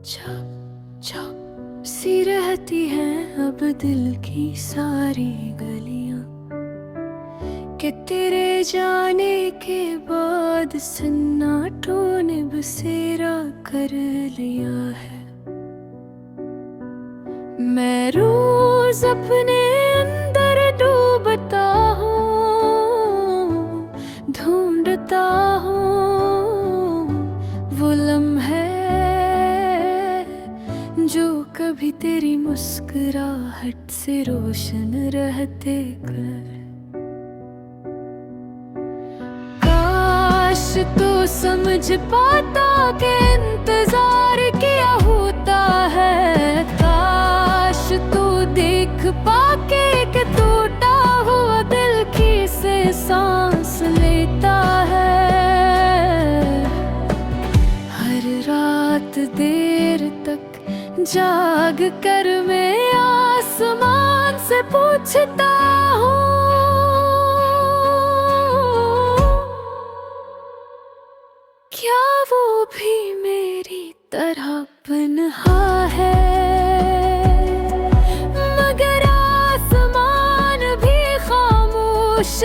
छप छप सी रहती हैं अब दिल की सारी गलियां, कि तेरे जाने के बाद सन्नाटों ने बसेरा कर लिया है। मैं रोज अपने अंदर डूबता हूँ, ढूंढता हूँ वो लम्हे जो कभी तेरी मुस्कुराहट से रोशन रहते कर। काश तो समझ पाता कि इंतजार किया होता है, काश तू देख पाके कि टूटा हुआ दिल किसे सांस लेता है। हर रात देर तक जाग कर मैं आसमान से पूछता हूँ, क्या वो भी मेरी तरह पनहा है। मगर आसमान भी खामोश